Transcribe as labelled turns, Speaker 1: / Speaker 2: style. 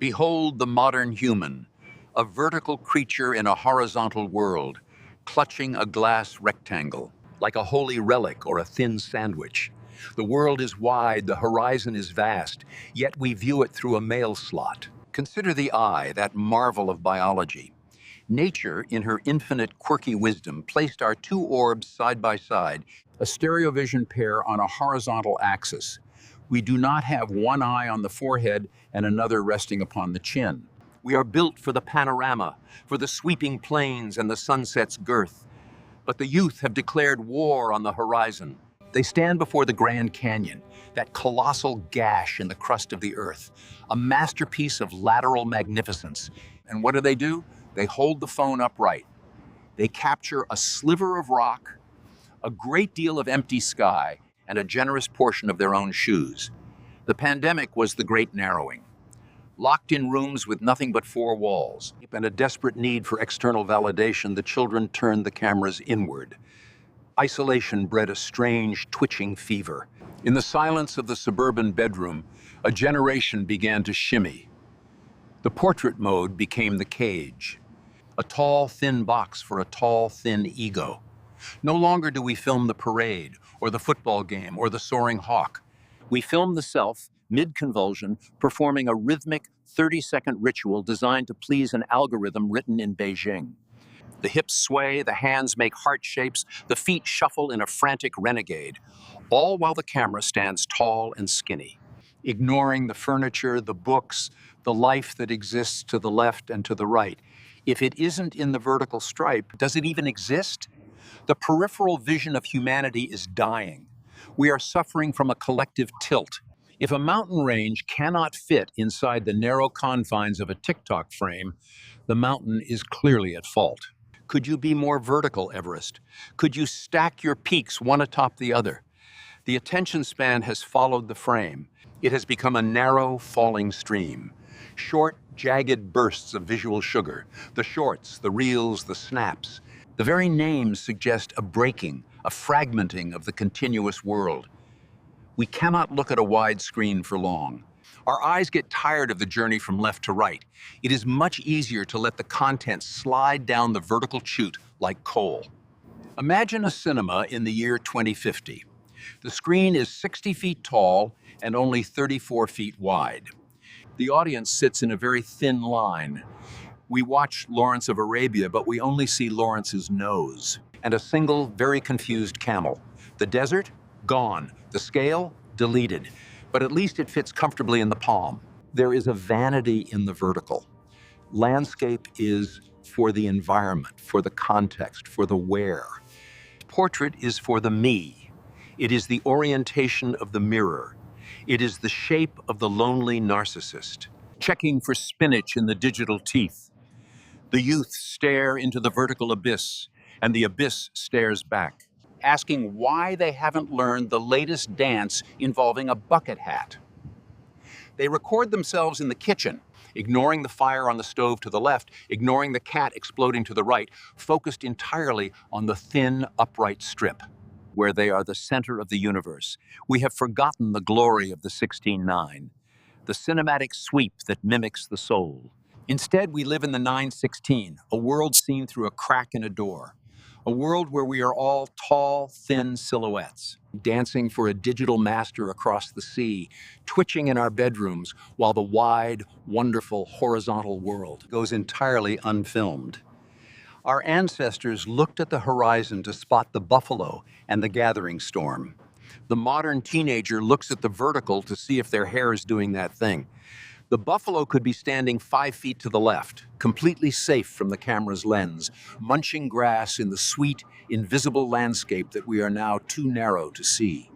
Speaker 1: Behold the modern human, a vertical creature in a horizontal world, clutching a glass rectangle, like a holy relic or a thin sandwich. The world is wide, the horizon is vast, yet we view it through a mail slot. Consider the eye, that marvel of biology. Nature, in her infinite quirky wisdom, placed our two orbs side by side, a stereovision pair on a horizontal axis. We do not have one eye on the forehead and another resting upon the chin. We are built for the panorama, for the sweeping plains and the sunset's girth. But the youth have declared war on the horizon. They stand before the Grand Canyon, that colossal gash in the crust of the earth, a masterpiece of lateral magnificence. And what do? They hold the phone upright. They capture a sliver of rock, a great deal of empty sky, and a generous portion of their own shoes. The pandemic was the great narrowing. Locked in rooms with nothing but four walls and a desperate need for external validation, the children turned the cameras inward. Isolation bred a strange, twitching fever. In the silence of the suburban bedroom, a generation began to shimmy. The portrait mode became the cage. A tall, thin box for a tall, thin ego. No longer do we film the parade, or the football game, or the soaring hawk. We film the self, mid-convulsion, performing a rhythmic 30-second ritual designed to please an algorithm written in Beijing. The hips sway, the hands make heart shapes, the feet shuffle in a frantic renegade, all while the camera stands tall and skinny, ignoring the furniture, the books, the life that exists to the left and to the right. If it isn't in the vertical stripe, does it even exist? The peripheral vision of humanity is dying. We are suffering from a collective tilt. If a mountain range cannot fit inside the narrow confines of a TikTok frame, the mountain is clearly at fault. Could you be more vertical, Everest? Could you stack your peaks one atop the other? The attention span has followed the frame. It has become a narrow, falling stream. Short, jagged bursts of visual sugar. The shorts, the reels, the snaps. The very names suggest a breaking, a fragmenting of the continuous world. We cannot look at a wide screen for long. Our eyes get tired of the journey from left to right. It is much easier to let the content slide down the vertical chute like coal. Imagine a cinema in the year 2050. The screen is 60 feet tall and only 34 feet wide. The audience sits in a very thin line. We watch Lawrence of Arabia, but we only see Lawrence's nose and a single, very confused camel. The desert? Gone. The scale? Deleted. But at least it fits comfortably in the palm. There is a vanity in the vertical. Landscape is for the environment, for the context, for the where. Portrait is for the me. It is the orientation of the mirror. It is the shape of the lonely narcissist, checking for spinach in the digital teeth. The youth stare into the vertical abyss, and the abyss stares back, asking why they haven't learned the latest dance involving a bucket hat. They record themselves in the kitchen, ignoring the fire on the stove to the left, ignoring the cat exploding to the right, focused entirely on the thin, upright strip, where they are the center of the universe. We have forgotten the glory of the 16:9, the cinematic sweep that mimics the soul. Instead, we live in the 9:16, a world seen through a crack in a door. A world where we are all tall, thin silhouettes, dancing for a digital master across the sea, twitching in our bedrooms while the wide, wonderful, horizontal world goes entirely unfilmed. Our ancestors looked at the horizon to spot the buffalo and the gathering storm. The modern teenager looks at the vertical to see if their hair is doing that thing. The buffalo could be standing 5 feet to the left, completely safe from the camera's lens, munching grass in the sweet, invisible landscape that we are now too narrow to see.